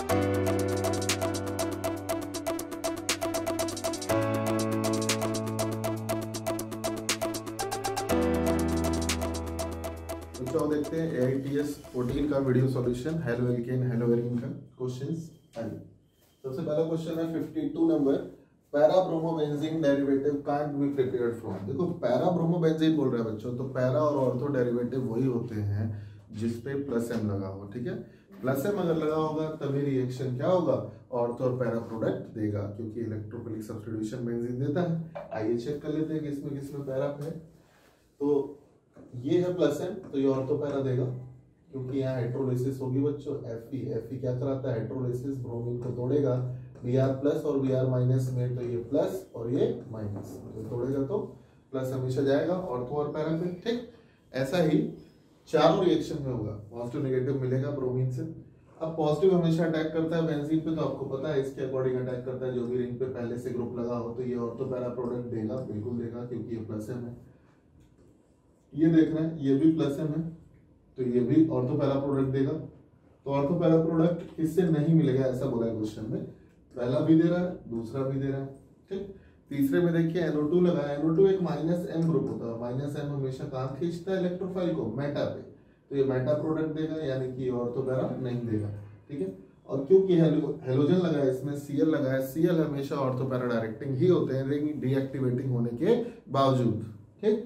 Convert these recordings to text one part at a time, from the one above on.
तो देखते हैं AITS 14 का video solution halo alkane hello Erin का क्वेश्चंस आइए। सबसे पहला क्वेश्चन है 52 number, para bromobenzene derivative can't be prepared from. देखो पैरा ब्रोमोबेंजीन बोल रहा है बच्चों, तो पैरा और ऑर्थो डेरिवेटिव वही होते हैं जिसपे प्लस एम लगा हो, ठीक है। प्लस एम अगर लगा होगा तभी रिएक्शन क्या होगा, ऑर्थो और पैरा प्रोडक्ट देगा, क्योंकि इलेक्ट्रोफिलिक सब्स्टिट्यूशन बेंजीन देता है। आइए चेक कर लेते हैं कि इसमें किसमें पैरा है। तो ये है प्लस एम, तो ये ऑर्थो पैरा देगा, क्योंकि यहाँ हाइड्रोलिसिस होगी बच्चों। Fe क्या कराता है, हाइड्रोलिसिस, ब्रोमीन को तोड़ेगा Br प्लस और Br माइनस में, तो ये प्लस और ये माइनस, तो तोड़ेगा तो प्लस हमेशा जाएगा ऑर्थो और पैरा पे, ठीक। ऐसा ही चारों रिएक्शन में होगा, पॉजिटिव नेगेटिव मिलेगा ब्रोमीन से। अब पॉजिटिव हमेशा अटैक करता है बेंजीन पे, तो आपको पता है इसके अकॉर्डिंग अटैक करता है जो भी रिंग पे पहले से ग्रुप लगा हो, तो ये ऑर्थो पैरा प्रोडक्ट देगा, बिल्कुल देगा, क्योंकि ये प्लस एम है। ये देख रहे हैं, ये भी प्लस एम है, तो ये भी ऑर्थो पैरा प्रोडक्ट देगा। तो ऑर्थो पैरा प्रोडक्ट किससे नहीं मिलेगा, ऐसा बोला है क्वेश्चन में। पहला भी दे रहा है, दूसरा भी दे रहा है, ठीक। तीसरे में देखिए NO2 लगा है, NO2 एक माइनस एम ग्रुप होता है, माइनस एम हमेशा कहाँ खींचता है, इलेक्ट्रोफाइल को, मेटा पे, तो ये मेटा प्रोडक्ट देगा, यानी कि ऑर्थो पैरा नहीं देगा, ठीक है। और क्योंकि हेलोजन लगा है इसमें, Cl लगा है, Cl हमेशा ऑर्थो पैरा डायरेक्टिंग ही होते हैं रिंग डीएक्टिवेटिंग होने के बावजूद, ठीक।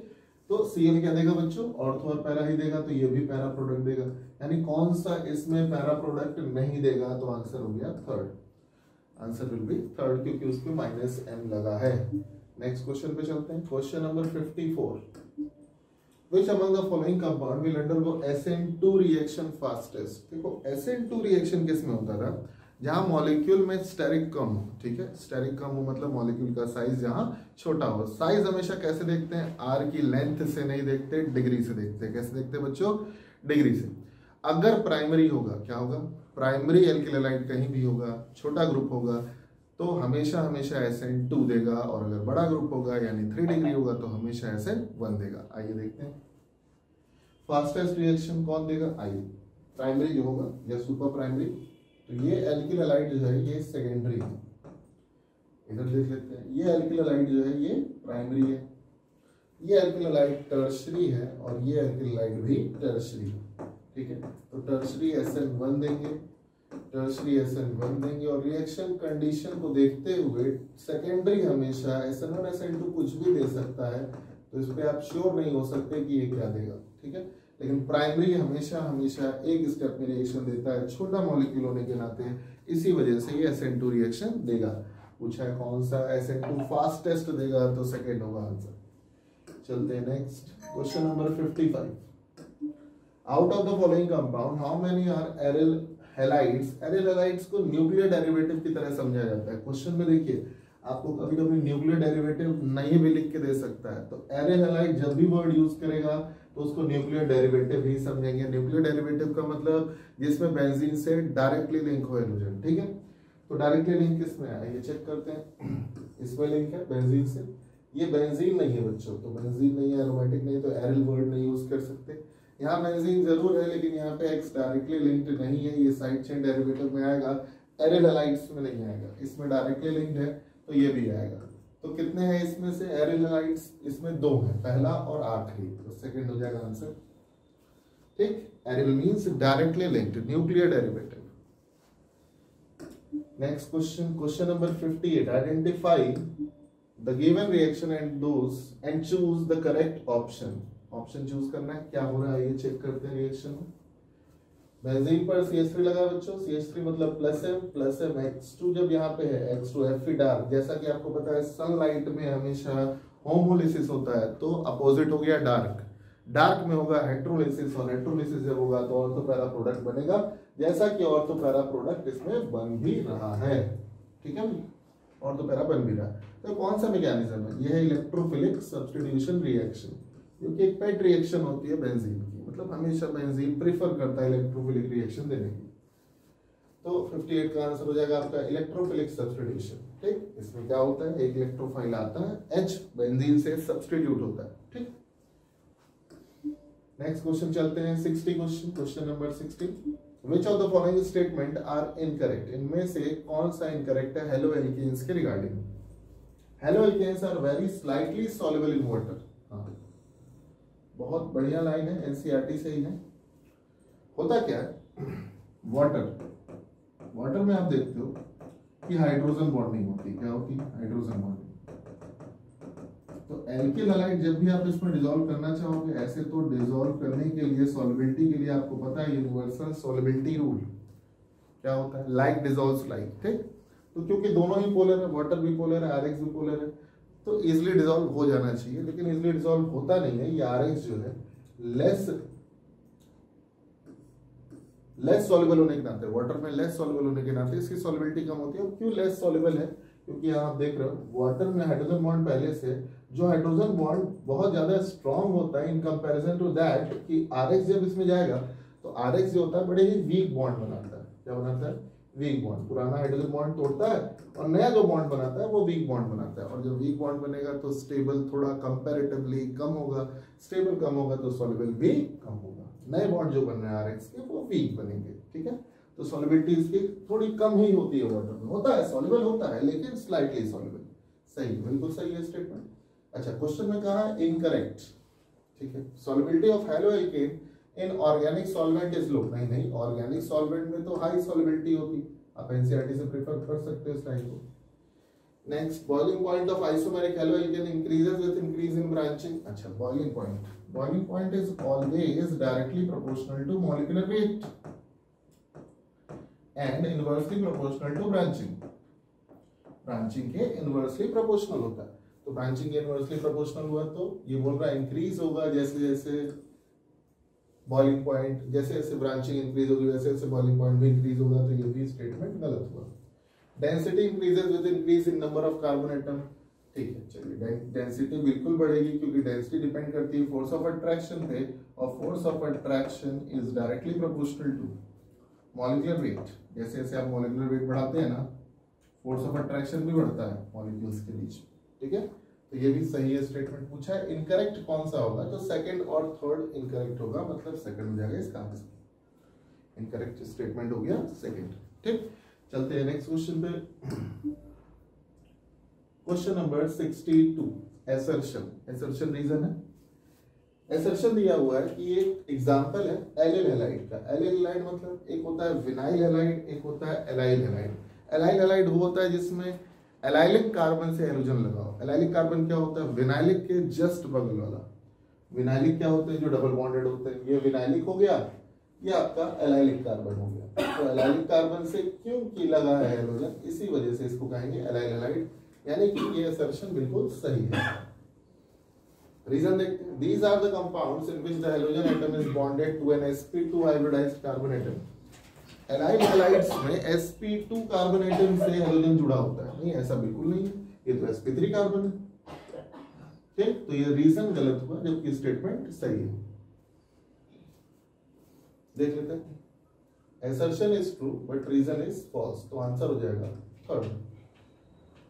तो Cl क्या देगा बच्चों, ऑर्थो और पैरा ही देगा, तो ये भी पैरा प्रोडक्ट देगा। यानी कौन सा इसमें पैरा प्रोडक्ट नहीं देगा, तो आंसर हो गया third, answer will be third, क्योंकि उसमें माइनस एम लगा है। नेक्स्ट क्वेश्चन पे चलते हैं, question number 54, which among the following compound will undergo SN2 reaction fastest। देखो SN2 रिएक्शन किस में होता था, जहां मॉलिक्यूल में स्टेरिक कम हो, ठीक है। स्टेरिक कम हो मतलब मॉलिक्यूल का साइज जहां छोटा हो। साइज हमेशा कैसे देखते हैं, आर की लेंथ से नहीं देखते, डिग्री से देखते हैं। कैसे देखते हैं बच्चों, डिग्री से। अगर प्राइमरी होगा, क्या होगा, प्राइमरी एल्किल हैलाइड कहीं भी होगा, छोटा ग्रुप होगा, तो हमेशा SN2 देगा, और अगर बड़ा ग्रुप होगा यानी 3 डिग्री होगा तो हमेशा SN1 देगा। आइए देखते हैं फास्टेस्ट रिएक्शन कौन देगा। आइए प्राइमरी जो होगा या सुपर प्राइमरी, तो ये एल्किल हैलाइड जो है ये सेकेंडरी है, इधर देख लेते हैं। ये एल्किल हैलाइड जो है ये प्राइमरी है, ये एल्किल हैलाइड टर्शरी है, और ये एल्किल हैलाइड भी टर्शरी है, ठीक है। तो टर्शरी SN1 देंगे, टर्शरी SN1 देंगे, और रिएक्शन कंडीशन को देखते हुए सेकेंडरी हमेशा SN1 SN2 कुछ भी दे सकता है, तो इस पे आप श्योर नहीं हो सकते कि ये क्या देगा, ठीक है। लेकिन प्राइमरी हमेशा एक स्टेप में रिएक्शन देता है, छोटा मॉलिक्यूल होने के नाते, इसी वजह से ये SN2 रिएक्शन देगा। पूछा है कौन सा SN2 फास्टेस्ट देगा, तो सेकंड होगा आंसर। चलते हैं next, question number 55, out of the following compound how many are aryl halides. Aryl halides को न्यूक्लियर डेरिवेटिव की तरह समझा जाता है। क्वेश्चन में देखिए आपको कभी कभी न्यूक्लियर डेरिवेटिव नहीं भी लिख के दे सकता है, तो एरिल हैलाइड जब भी वर्ड यूज करेगा तो उसको न्यूक्लियर डेरिवेटिव ही समझेंगे। न्यूक्लियर डेरिवेटिव का मतलब जिसमें बेंजीन से डायरेक्टली लिंक हो हेलोजन, ठीक है। तो डायरेक्टली लिंक किसमें है, ये चेक करते हैं। इसमें लिंक है बेंजीन से, ये बेंजीन नहीं है बच्चों, तो बेंजीन नहीं है, एरोमेटिक नहीं, तो एरिल वर्ड नहीं यूज कर सकते। यहाँ बेंजीन जरूर है, लेकिन यहाँ पे एक्स डायरेक्टली लिंक्ड नहीं है, ये साइड चेन डेरिवेटिव में आएगा, एरिल हैलाइड्स में नहीं आएगा। इसमें डायरेक्टली लिंक्ड है तो ये भी आएगा। तो कितने हैं इसमें से एरिल हैलाइड्स, इसमें 2 है, पहला और आखिरी, तो सेकंड हो जाएगा आंसर, ठीक। Aryl means directly linked, nuclear derivative. Next question, question number 58, identify the given reaction and choose the correct option. Option choose करना है, क्या हो रहा है ये चेक करते हैं रिएक्शन। बेंजीन पर CH3 लगा बच्चों, CH3 मतलब प्लस एम X2 जब यहाँ पे है X2 Fe डार्क, जैसा कि आपको पता है सनलाइट में हमेशा होमोलिसिस होता है, तो अपोजिट हो गया डार्क, डार्क में होगा हेट्रोलिसिस, और हेट्रोलिसिस जब होगा तो ऑर्थो पैरा प्रोडक्ट बनेगा, जैसा कि ऑर्थो पैरा प्रोडक्ट इसमें बन भी रहा है, ठीक है, ऑर्थो पैरा बन भी रहा है। तो कौन सा मैकेनिज्म है, यह है इलेक्ट्रोफिलिक सब्स्टिट्यूशन रिएक्शन, जो कि एक पेट रिएक्शन होती है बेंजीन की, मतलब हमेशा बेंजीन प्रेफर करता है इलेक्ट्रोफिलिक रिएक्शन देने की। तो 58 का आंसर हो जाएगा आपका इलेक्ट्रोफिलिक सब्स्टिट्यूशन, ठीक। इसमें क्या होता है, एक इलेक्ट्रोफाइल आता है, H बेंजीन से सब्स्टिट्यूट होता है, ठीक। नेक्स्ट क्वेश्चन चलते हैं 60 question, question number 60, which of the following statement are incorrect, इनमें से कौन सा इनकरेक्ट है हेलो एल्केन्स के regarding. Haloalkanes are very slightly soluble in water. हाँ, बहुत बढ़िया लाइन है, एनसीईआरटी से ही है। होता क्या है, वाटर में आप देखते हो कि हाइड्रोजन बॉन्डिंग होती है। क्या होती है? Hydrogen bonding. तो एल्किल हैलाइड जब भी आप इसमें डिसॉल्व करना चाहोगे, ऐसे तो डिसॉल्व करने के लिए, सॉल्युबिलिटी के लिए आपको पता है यूनिवर्सल सॉल्युबिलिटी रूल क्या होता है, लाइक डिसॉल्व्स लाइक। ठीक, तो क्योंकि दोनों ही पोलर है, वाटर भी पोलर है, आरएक्स भी पोलर है, तो इजिली डिसॉल्व हो जाना चाहिए, लेकिन इजिली डिसॉल्व होता नहीं है। ये आरएक्स जो है लेस सॉल्युबल होने के नाते, वाटर में लेस सॉल्युबल होने के नाते इसकी सॉल्युबिलिटी कम होती है। क्यों लेस सॉल्युबल है? क्योंकि यहाँ आप देख रहे हो वाटर में हाइड्रोजन बॉन्ड पहले से, जो हाइड्रोजन बॉन्ड बहुत ज्यादा स्ट्रॉन्ग होता है इन कंपैरिजन टू दैट कि आरएक्स जब इसमें जाएगा तो आरएक्स जो होता है बड़े ही वीक बॉन्ड बनाता है। क्या बनाता है? Weak bond. पुराना हाइड्रोजन बॉन्ड तोड़ता है और नया जो बॉन्ड बनाता है वो वीक बॉन्ड बनाता है, और जब वीक बॉन्ड बनेगा तो स्टेबल थोड़ा कंपैरेटिवली कम होगा, स्टेबल कम होगा तो सॉल्युबल भी कम होगा। नए बॉन्ड जो बन रहे हैं आरएक्स के वो वीक बनेंगे। ठीक है, तो सॉल्युबिलिटी इसकी थोड़ी कम ही होती है वाटर में। होता है सॉल्युबल होता है, लेकिन स्लाइटली सॉल्युबल। सही, बिल्कुल सही है स्टेटमेंट। अच्छा, क्वेश्चन में कहा है इनकरेक्ट। ठीक है, solubility of halo alkane in organic solvent is low. नहीं, ऑर्गेनिक सॉल्वेंट में तो हाई सॉल्युबिलिटी होती। आप एनसीईआरटी से प्रेफर कर सकते हो इस लाइन को। Next, boiling point of isomeric halo alkane increases with increase in branching. अच्छा, boiling point is always directly proportional to molecular weight and inversely proportional to branching के इनवर्सली प्रोपोर्शनल होता है। तो ब्रांचिंग के इनवर्सली प्रोपोर्शनल हुआ तो ये बोल रहा है इंक्रीज होगा जैसे जैसे बॉइलिंग पॉइंट, जैसे जैसे ब्रांचिंग इंक्रीज होगी वैसे वैसे बॉइलिंग पॉइंट भी इंक्रीज होगा। तो ये भी स्टेटमेंट गलत हुआ। Density increases with increase in number of carbon atom. ठीक है, चलिए, डेंसिटी बिल्कुल बढ़ेगी क्योंकि डेंसिटी डिपेंड करती है फोर्स ऑफ अट्रैक्शन पे, और force of attraction is directly proportional to molecular weight. जैसे जैसे आप मॉलिक्यूलर वेट बढ़ाते हैं ना, फोर्स ऑफ अट्रैक्शन भी बढ़ता है मॉलिक्यूल्स के बीच। ठीक है, तो ये भी सही है स्टेटमेंट। पूछा है इनकरेक्ट कौन सा होगा, तो सेकंड और थर्ड इनकरेक्ट होगा, मतलब सेकंड हो जाएगा इसका आंसर। इनकरेक्ट स्टेटमेंट हो गया सेकंड। ठीक, चलते हैं नेक्स्ट क्वेश्चन पे। क्वेश्चन नंबर 62, एसर्शन रीजन है। एसर्शन दिया हुआ है कि एक एग्जांपल है एलिल हैलाइड का। एलिल हैलाइड मतलब एक होता है विनाइल हैलाइड, एक होता है एलाइल हैलाइड। एलाइल हैलाइड वो होता है जिसमें एलाइलिक कार्बन से हैलोजन लगा हो। एलाइलिक कार्बन क्या होता है? विनाइलिक के जस्ट बगल वाला। विनाइलिक क्या होते हैं? जो डबल बॉन्डेड होते हैं। ये विनाइलिक हो गया, ये आपका एलाइलिक कार्बन हो गया। तो एलाइलिक कार्बन से क्योंकि लगा है हैलोजन, इसी वजह से इसको कहेंगे एलाइल हैलाइड, यानी कि ये असर्शन बिल्कुल सही है। रीजन देखते हैं। These are the compounds in which the halogen atom is bonded to an sp2 hybridized carbon atom. Allyl halides में sp2 कार्बन एटम से हैलोजन जुड़ा होता है। नहीं, ऐसा बिल्कुल नहीं है, ये तो sp3 कार्बन है। ठीक, तो ये रीजन गलत हुआ जबकि स्टेटमेंट सही है। देख लेते हैं। assertion is true but reason is false, तो आंसर हो जाएगा थर्ड।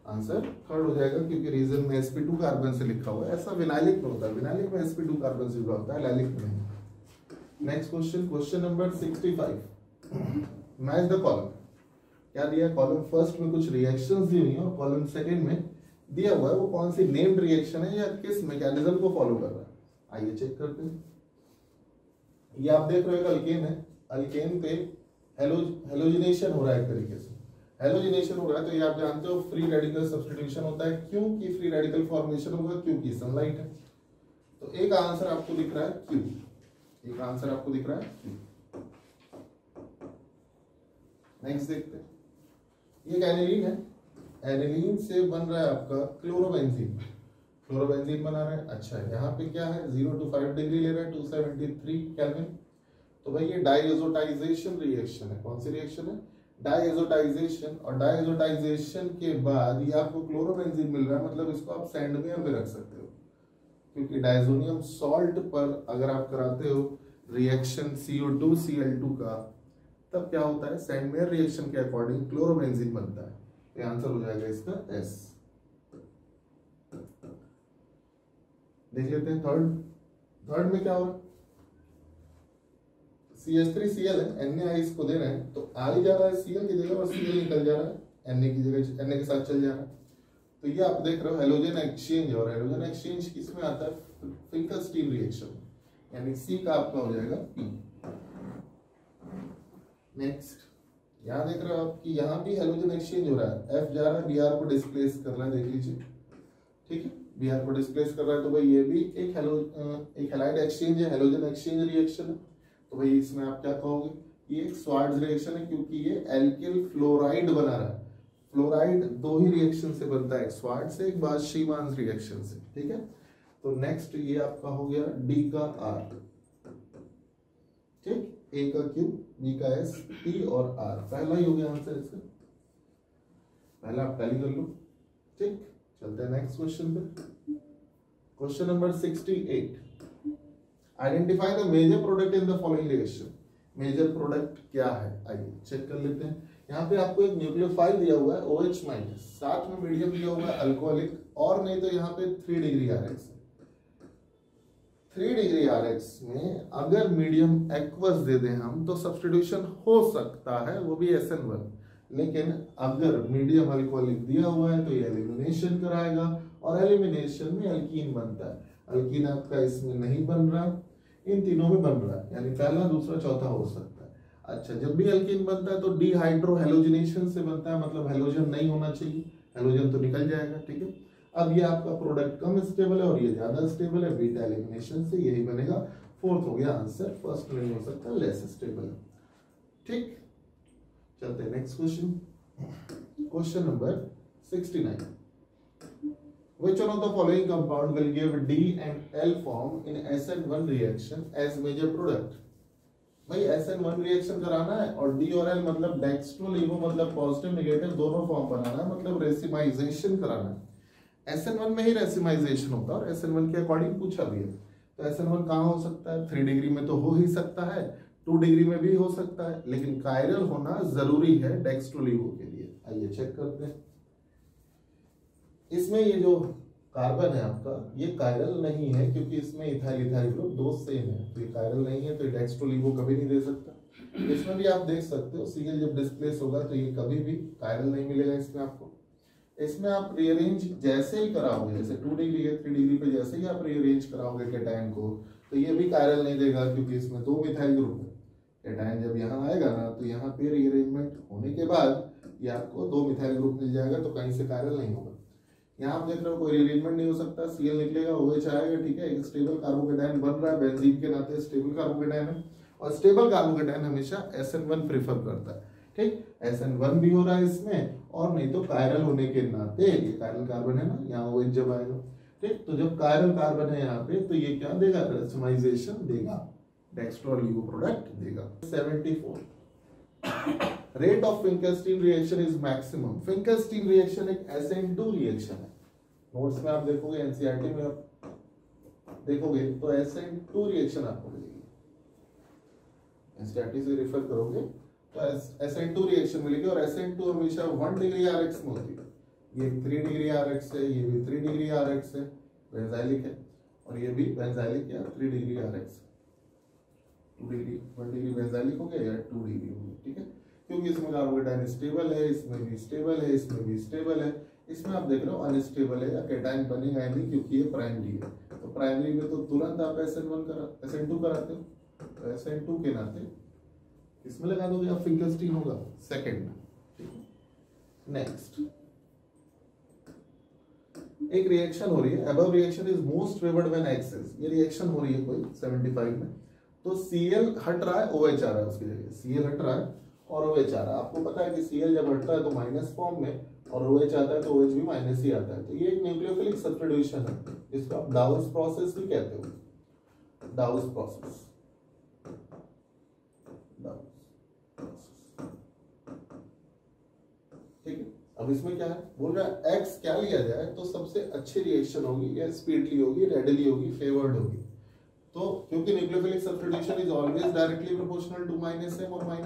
आंसर थर्ड हो जाएगा क्योंकि रीजन में sp2 कार्बन से लिखा हुआ है। ऐसा विनाइलिक में होता है, विनाइलिक में sp2 कार्बन से जुड़ा होता है, एलाइलिक में नहीं। Next question, question number 65, match the column. क्या दिया? कॉलम फर्स्ट में कुछ रिएक्शंस दी हुई हैं और कॉलम सेकंड में दिया हुआ है वो कौन सी नेम्ड रिएक्शन है या किस मैकेनिज्म को फॉलो कर रहा है। आइए चेक करते हैं। ये आप देख रहे हो अल्केन है, अल्केन पे हेलोजिनेशन हो रहा है एक तरीके से। हेलोजिनेशन हो रहा है तो ये आप जानते हो फ्री रेडिकल सब्स्टिट्यूशन होता है। क्योंकि फ्री रेडिकल फॉर्मेशन होगा क्योंकि सनलाइट है। तो एक आंसर आपको दिख रहा है क्यू, एक आंसर आपको दिख रहा है क्यू। नेक्स्ट देखते हैं। ये एक एनिलीन है, एनिलीन से बन रहा है आपका क्लोरोबेंजीन। क्लोरोबेंजीन बना रहा है। अच्छा, यहाँ पे क्या है? 0 to 5 डिग्री ले रहा है, 273 केल्विन। तो भाई ये डाइएजोटाइजेशन रिएक्शन है। कौन सी रिएक्शन है? डाइएजोटाइजेशन। और डाइएजोटाइजेशन के बाद ये आपको क्लोरोबेंजीन मिल रहा है, मतलब इसको आप सैंडवेयर में रख सकते हो क्योंकि डाइजोनियम सॉल्ट पर अगर आप कराते हो रिएक्शन CO2Cl2 का, तब क्या होता है? सैंडवेयर रिएक्शन के अकॉर्डिंग क्लोरोबेंजीन बनता है। ये आंसर हो जाएगा इसका एस। देख लेते हैं थर्ड में क्या हो रहा है। CH3Cl है, Na इसको दे रहे हैं तो I जा रहा है Cl की जगह और Cl निकल जा रहा है Na की जगह, Na के साथ चल जा रहा है। तो ये आप देख रहे हो हेलोजन एक्सचेंज, और हेलोजन एक्सचेंज किसमें आता है? फिंकलस्टीन रिएक्शन, यानी C का आपका हो जाएगा P। नेक्स्ट यहाँ देख रहे हो आप कि यहाँ भी हेलोजन एक्सचेंज हो रहा है, F जा रहा है Br को डिस्प्लेस कर रहा है, देख लीजिए, ठीक है, Br को डिस्प्लेस कर रहा है, तो भाई ये भी एक हैलाइड एक्सचेंज है, हेलोजन एक्सचेंज रिएक्शन है। तो भाई इसमें आप क्या कहोगे? ये एक स्वार्ट्ज रिएक्शन है, क्योंकि ये एल्किल फ्लोराइड बना रहा है। फ्लोराइड दो ही रिएक्शन से बनता है, एक स्वार्ट्ज से, एक बाशीमांस रिएक्शन से, ठीक है। तो नेक्स्ट ये आपका हो गया D का R, ठीक, A का Q, B का S, T और R, पहला ही हो गया आंसर इसका, पहला आप टैली कर लो, ठीक। चलते हैं नेक्स्ट क्वेश्चन पे। Question number 68, identify the major product in the following reaction. Major product क्या है, आइए चेक कर लेते हैं। यहाँ पे आपको एक न्यूक्लियोफाइल दिया हुआ है OH-, साथ में मीडियम दिया हुआ है अल्कोहलिक, और नहीं तो यहाँ पे 3 डिग्री RX है। 3 डिग्री RX में अगर मीडियम एक्वस दे दें हम तो सब्स्टिट्यूशन हो सकता है, वो भी SN1। लेकिन अगर मीडियम अल्कोहलिक दिया हुआ है तो ये एलिमिनेशन कराएगा, और एलिमिनेशन में अल्कीन बनता है। अल्कीन आपका इसमें नहीं बन रहा, इन तीनों में बन रहा है, यानी पहला, दूसरा, चौथा हो सकता है। अच्छा, जब भी अल्कीन बनता है तो डिहाइड्रो हेलोजिनेशन से बनता है, मतलब हेलोजन नहीं होना चाहिए, हेलोजन तो निकल जाएगा, ठीक है। अब ये आपका प्रोडक्ट कम स्टेबल है और ये ज्यादा स्टेबल है, बीटा एलिमिनेशन से यही बनेगा। फोर्थ हो गया आंसर, फर्स्ट नहीं हो सकता, लेस स्टेबल, ठीक। चलते हैं next question. Question number 69, which one of the following compound will give D and L form in SN1 reaction as major product? भाई SN1 रिएक्शन कराना है और D और L मतलब डेक्स्ट्रो लीवो मतलब पॉजिटिव नेगेटिव दोनों फॉर्म बनाना है, मतलब रेसिमाइजेशन कराना है। SN1 में ही रेसिमाइजेशन होता है और SN1 के अकॉर्डिंग पूछा भी है। तो SN1 कहाँ हो सकता है? 3 डिग्री में तो हो ही सकता है, 2 डिग्री में भी हो सकता है, लेकिन कायरल होना जरूरी है डेक्स्ट्रो लीवो के लिए। आइए चेक करते हैं। इसमें ये जो कार्बन है आपका, ये कायरल नहीं है, क्योंकि इसमें इथाइल इथाइल ग्रुप दो सेम है, तो ये कायरल नहीं है, तो डेक्स्ट्रो लीवो कभी नहीं दे सकता। इसमें भी आप देख सकते हो Cl जब डिस्प्लेस होगा तो ये कभी भी कायरल नहीं मिलेगा इसमें आपको। इसमें आप रीअरेंज जैसे ही कराओगे, जैसे 2 डिग्री है 3 डिग्री पे जैसे ही आप रीअरेंज कराओगे कैटायन को, तो ये भी कायरल नहीं देगा, क्योंकि इसमें 2 मिथाइल ग्रुप है। कैटायन जब यहाँ आएगा ना तो यहाँ पे रीअरेंजमेंट होने के बाद ये आपको 2 मिथाइल ग्रुप मिल जाएगा, तो कहीं से कायरल नहीं होगा। यहाँ आप देख रहे हो कोई रीअरेंजमेंट नहीं हो सकता, Cl निकलेगा, OH आएगा, ठीक है, एक स्टेबल कार्बोकेटायन बन रहा है, बेंजीन के नाते स्टेबल कार्बोकेटायन है, और स्टेबल कार्बोकेटायन हमेशा SN1 प्रेफर करता है, ठीक। SN1 भी हो रहा है इसमें, और नहीं तो कायरल होने के नाते, ये कायरल कार्बन है ना, यहाँ OH जब आएगा, ठीक। तो जब कायरल कार्बन है यहाँ पे तो ये क्या देगा? रेसिमाइजेशन देगा, डेक्स्ट्रो लीवो प्रोडक्ट देगा। 74, rate of Finkelstein reaction is maximum. Finkelstein reaction एक SN2 रिएक्शन है, नोट्स में आप देखोगे, एनसीईआरटी में आप देखोगे तो SN2 रिएक्शन आपको मिलेगी, एनसीईआरटी से रेफर करोगे तो SN2 रिएक्शन मिलेगी, और SN2 हमेशा 1 डिग्री RX में होती है। ये 3 डिग्री RX है, ये भी 3 डिग्री RX है, बेंजाइलिक है, और ये भी बेंजाइलिक या 3 degree RX, 2 degree 1 degree benzylic हो गया या 2 डिग्री हो गया, ठीक है। क्योंकि इसमें कार्बोकेटायन स्टेबल है, इसमें भी स्टेबल है, इसमें भी स्टेबल है, इसमें आप देख रहे हो अनस्टेबल है या कैटायन बनेगा नहीं, क्योंकि ये प्राइमरी है। तो प्राइमरी में तो तुरंत आप SN2 कराते हो, तो SN2 के नाते इसमें लगा दोगे आप, फिंकलस्टीन होगा सेकंड, ठीक है। नेक्स्ट, एक रिएक्शन हो रही है, above reaction is most favoured when excess. ये रिएक्शन हो रही है कोई 75 में, तो Cl हट रहा है, OH आ रहा है उसकी जगह, Cl हट रहा है और OH आ रहा है। आपको पता है कि Cl जब हटता है तो माइनस फॉर्म में, और OH आता है तो OH भी माइनस ही आता है। तो ये एक न्यूक्लियोफिलिक सब्स्टिट्यूशन है, जिसको आप डाउस प्रोसेस भी कहते हो, डाउस प्रोसेस, ठीक है। अब इसमें क्या है, बोल रहा है X क्या लिया जाए तो सबसे अच्छी रिएक्शन होगी, या स्पीडली होगी, रेडिली होगी, फेवर्ड होगी। तो क्योंकि nucleophilic substitution is always directly proportional to -m और -m,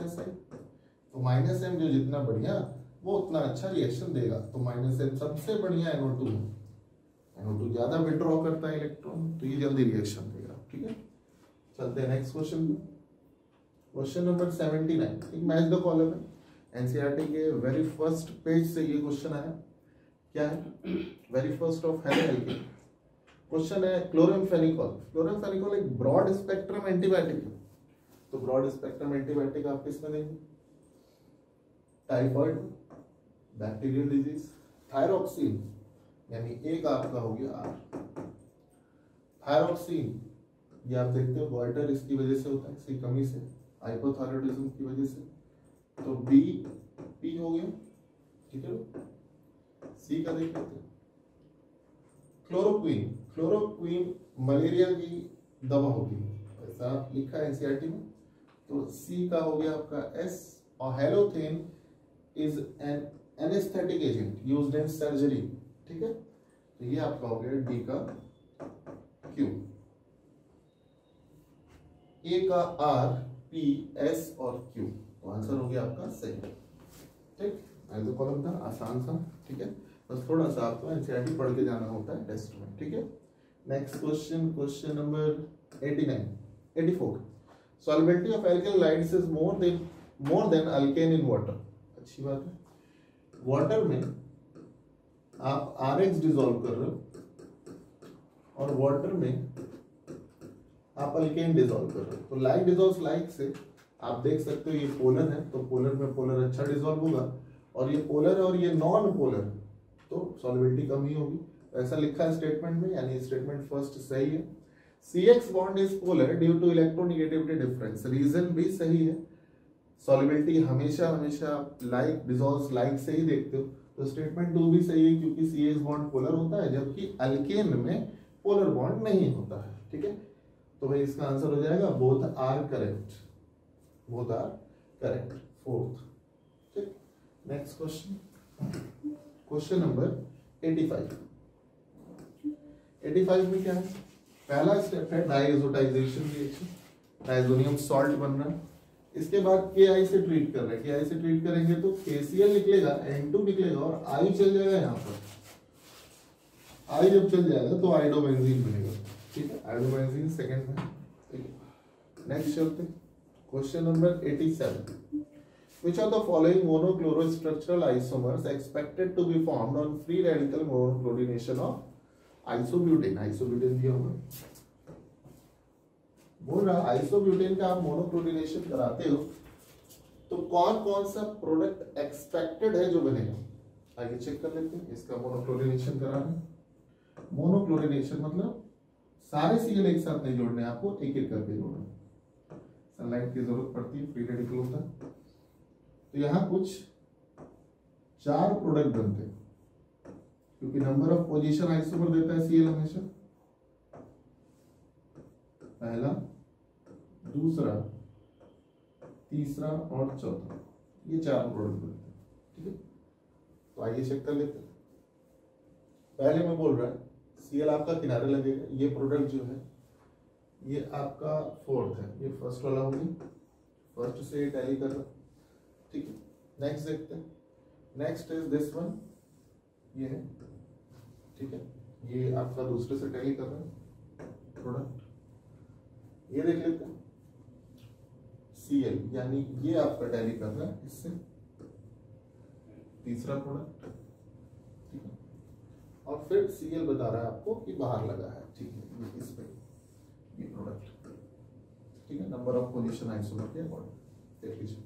तो -m जो जितना बढ़िया वो उतना अच्छा रिएक्शन देगा। तो -m सबसे बढ़िया NO2 है, NO2 ज्यादा विड्रॉ करता है इलेक्ट्रॉन, तो ये जल्दी रिएक्शन देगा, ठीक है। चलते हैं नेक्स्ट क्वेश्चन पे। क्वेश्चन नंबर 79, एक मैच द कॉलम है, एनसीईआरटी के वेरी फर्स्ट पेज से ये क्वेश्चन आया। क्या है? Very first of haloalkane question है क्लोरामफेनिकोल। क्लोरामफेनिकोल एक ब्रॉड स्पेक्ट्रम एंटीबायोटिक है, तो ब्रॉड स्पेक्ट्रम एंटीबायोटिक आप किसमें देंगे? टाइफॉइड, बैक्टीरियल डिजीज, थायरॉक्सिन, यानी एक आपका हो गया आर। थायरॉक्सिन ये आप देखते हो गोइटर इसकी वजह से होता है, इसकी कमी से, हाइपोथायरॉयडिज्म की वजह से, तो बी पी हो गया। ठीक है, सी का देख लेते हैं। क्लोरोक्वीन, क्लोरोक्वीन मलेरिया की दवा होती है, ऐसा लिखा है एनसीईआरटी में, तो सी का हो गया आपका एस। और halothane is an anaesthetic agent used in surgery. ठीक है, तो ये आपका हो गया डी का क्यू। ए का आर, पी, एस और क्यू, तो आंसर हो गया आपका सही। ठीक, ऐसे कॉलम था, आसान सा। ठीक है, बस थोड़ा सा आपको एनसीईआरटी पढ़ के जाना होता है टेस्ट में। ठीक है, next question, question number 84। Solubility of alkyl lights is more than alkane in water. अच्छी बात है, वाटर में आप RX डिसॉल्व कर रहे हो और वाटर में आप अल्केन डिसॉल्व कर रहे हो, तो लाइक डिसॉल्व्स लाइक से आप देख सकते हो ये पोलर है, तो पोलर में पोलर अच्छा डिसॉल्व होगा, और ये पोलर है और ये नॉन पोलर, तो सॉल्युबिलिटी कम ही होगी। ऐसा लिखा है स्टेटमेंट में, यानी स्टेटमेंट फर्स्ट सही है। CX bond is polar due to electronegativity difference, reason भी सही है। सॉल्युबिलिटी हमेशा लाइक डिसॉल्व्स लाइक से ही देखते हो, तो स्टेटमेंट 2 भी सही है, क्योंकि CX बॉन्ड पोलर होता है जबकि अल्केन में पोलर बॉन्ड नहीं होता है। ठीक है, तो भाई इसका आंसर हो जाएगा both are correct, both are correct, fourth. ठीक, नेक्स्ट क्वेश्चन, क्वेश्चन नंबर 85 में क्या है? पहला स्टेप है डाइएजोटाइजेशन रिएक्शन, डाइजोनियम सॉल्ट बन रहा है। इसके बाद KI से ट्रीट कर रहे हैं, KI से ट्रीट करेंगे तो KCl निकलेगा, N2 निकलेगा और I चल जाएगा यहाँ पर। I जब चल जाएगा तो आइडोबेंजीन बनेगा। ठीक है, आइडोबेंजीन सेकंड में। ठीक है, नेक्स्ट चलते हैं, question number 87। Which of the following monochlorostructural isomers expected to be formed on free radical monochlorination of isobutane? Isobutane दिया होगा, बोल रहा आइसोब्यूटेन का आप मोनोक्लोरिनेशन कराते हो तो कौन कौन सा प्रोडक्ट एक्सपेक्टेड है जो बनेगा? आइए चेक कर लेते हैं। इसका मोनोक्लोरिनेशन करा रहे हैं। मोनोक्लोरिनेशन मतलब सारे Cl एक साथ नहीं जोड़ने, आपको एक एक करके जोड़ना है। सनलाइट की जरूरत पड़ती है, फ्री रेडिकल होता है, तो यहाँ कुछ 4 प्रोडक्ट बनते हैं, क्योंकि नंबर ऑफ पोजीशन आइसोमर देता है Cl हमेशा। पहला, दूसरा, तीसरा और चौथा, ये 4 प्रोडक्ट बनते हैं। ठीक है, तो आइए चेक कर लेते हैं। पहले में बोल रहा है Cl आपका किनारे लगेगा, ये प्रोडक्ट जो है ये आपका फोर्थ है, ये फर्स्ट वाला हो गया, फर्स्ट से ये टैली कर रहा। ठीक है, नेक्स्ट देखते हैं। नेक्स्ट इज दिस वन, ये है। ठीक है, ये आपका दूसरे से टैली कर रहा है प्रोडक्ट। ये देख लेते हैं Cl, यानी ये आपका टैली कर रहा है इससे, तीसरा प्रोडक्ट। ठीक है, और फिर Cl बता रहा है आपको कि बाहर लगा है। ठीक है, इस पे ये प्रोडक्ट। ठीक है, नंबर ऑफ पोजीशन आइसोमर के अकॉर्डिंग देख लीजिए।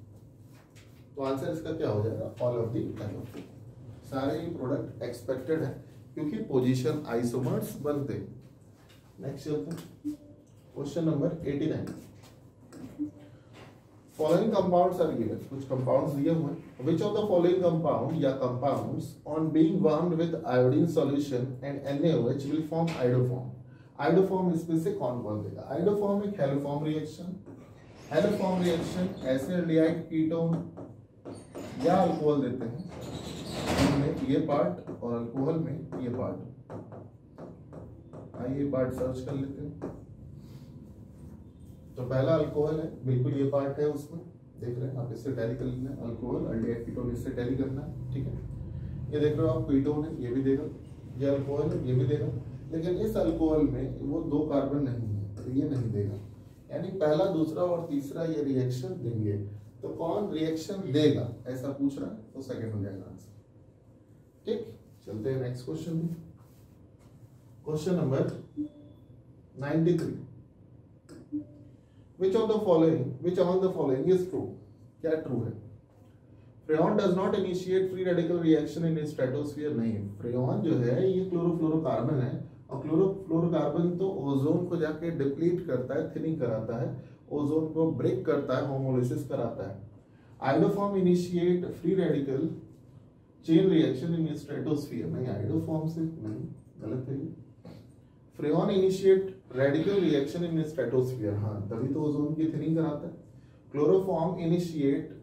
तो आंसर इसका क्या हो जाएगा? All of the above. सारे ही प्रोडक्ट एक्सपेक्टेड है क्योंकि पोजीशन आइसोमर्स बनते। नेक्स्ट चलते हैं, question number 89। Following compounds are given, कुछ कंपाउंड्स दिए हुए हैं। Which of the following compound या compounds on being warmed with iodine solution and NaOH will form iodoform? Iodoform इसमें से कौन कौन देगा? आइडोफॉर्म एक हेलोफॉर्म रिएक्शन, हेलोफॉर्म रिएक्शन एसिडाइड कीटोन या अल्कोहल देते हैं, में ये पार्ट और अल्कोहल में ये पार्ट। आइए पार्ट सर्च कर लेते हैं। तो पहला अल्कोहल है, बिल्कुल ये पार्ट है उसमें, देख रहे हैं आप, इससे टैली कर लेना है। अल्कोहल अल्डिहाइड कीटोन इससे टैली करना है। ठीक है, ये देख रहे हो आप, कीटोन है, ये भी देगा, ये अल्कोहल है, ये भी देगा, लेकिन इस अल्कोहल में वो 2 कार्बन नहीं है, तो ये नहीं देगा। यानी पहला, दूसरा और तीसरा ये रिएक्शन देंगे। तो कौन रिएक्शन देगा ऐसा पूछ रहा है, तो सेकंड हो जाएगा आंसर। ठीक, चलते हैं नेक्स्ट क्वेश्चन में। Question number 93, which among the following is true? क्या ट्रू है? Freon does not initiate free radical reaction in stratosphere. नहीं, फ्रेऑन जो है ये क्लोरोफ्लोरोकार्बन है, और क्लोरोफ्लोरोकार्बन तो ओजोन को जाके डिप्लीट करता है, थिनिंग कराता है, ओजोन को ब्रेक करता है, होमोलिसिस कराता है। Iodoform initiate free radical chain reaction in stratosphere. नहीं, आइडोफॉर्म से नहीं, गलत है। Freon initiate radical reaction in stratosphere, हाँ तभी तो ओजोन की थिनिंग कराता है। Chloroform initiate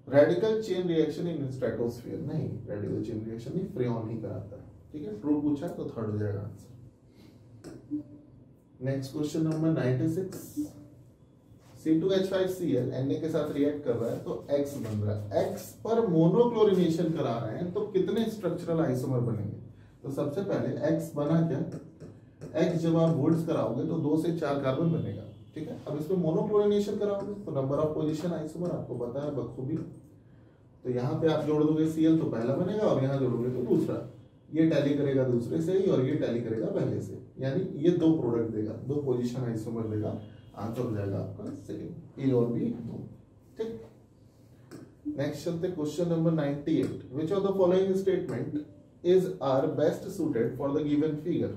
radical chain reaction in stratosphere. नहीं, रेडिकल चेन रिएक्शन नहीं, फ्रेऑन ही कराता है। ठीक है, ट्रू पूछा तो थर्ड हो जाएगा answer. Next question number 96, C2H5Cl Na के साथ रिएक्ट कर रहा है तो X बन रहा है। X पर मोनोक्लोरिनेशन करा रहे हैं तो कितने स्ट्रक्चरल आइसोमर बनेंगे? तो सबसे पहले X बना क्या, X जब आप बोल्ड्स कराओगे तो 2 से 4 कार्बन बनेगा। ठीक है, अब इसमें मोनोक्लोरिनेशन कराओगे तो नंबर ऑफ पोजीशन आइसोमर आपको पता है बखूबी। तो यहाँ पे आप जोड़ दोगे Cl तो पहला बनेगा, और यहाँ जोड़ोगे तो दूसरा। ये टैली करेगा दूसरे से ही, और ये टैली करेगा पहले से, यानी ये 2 प्रोडक्ट देगा, 2 पोजीशन आइसोमर देगा। आंसर हो जाएगा आपका सेकंड, ए और बी 2। ठीक, नेक्स्ट चलते question number 98, which of the following statement is are best suited for the given figure?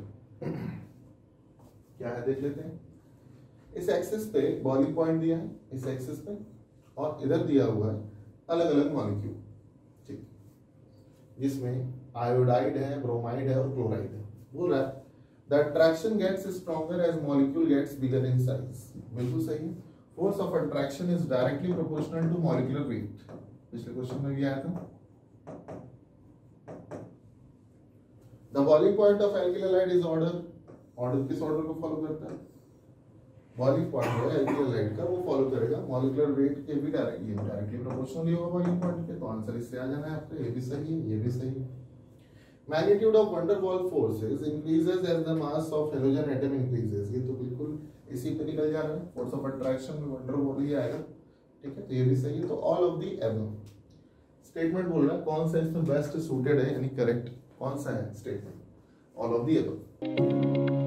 क्या है देख लेते हैं। इस एक्सिस पे बॉइलिंग पॉइंट दिया है, इस एक्सिस पे, और इधर दिया हुआ है अलग अलग मॉलिक्यूल। ठीक, जिसमें आयोडाइड है, ब्रोमाइड है और क्लोराइड है। बोल रहा है the attraction gets stronger as molecule gets bigger in size. बिल्कुल सही है। Force of attraction is directly proportional to molecular weight. पिछले क्वेश्चन में भी आया था। The boiling point of alkyl halide is order किस ऑर्डर को फॉलो करता है? बॉइलिंग पॉइंट है एल्किल हैलाइड का, वो फॉलो करेगा मॉलिक्यूलर वेट के भी डायरेक्टली प्रोपोर्शनल होगा बॉइलिंग पॉइंट के। तो आंसर इससे आ जाना है आपका, ये भी सही है, ये भी सही है। Magnitude of van der Waals forces increases as the mass of halogen atom increases. ये तो बिल्कुल इसी पे निकल जा रहा है, फोर्स ऑफ अट्रैक्शन में वंडर वॉल ही आएगा। ठीक है, तो ये भी सही है। तो all of the above statement बोल रहा है, कौन सा इसमें बेस्ट सूटेड है, यानी करेक्ट कौन सा है statement? All of the above.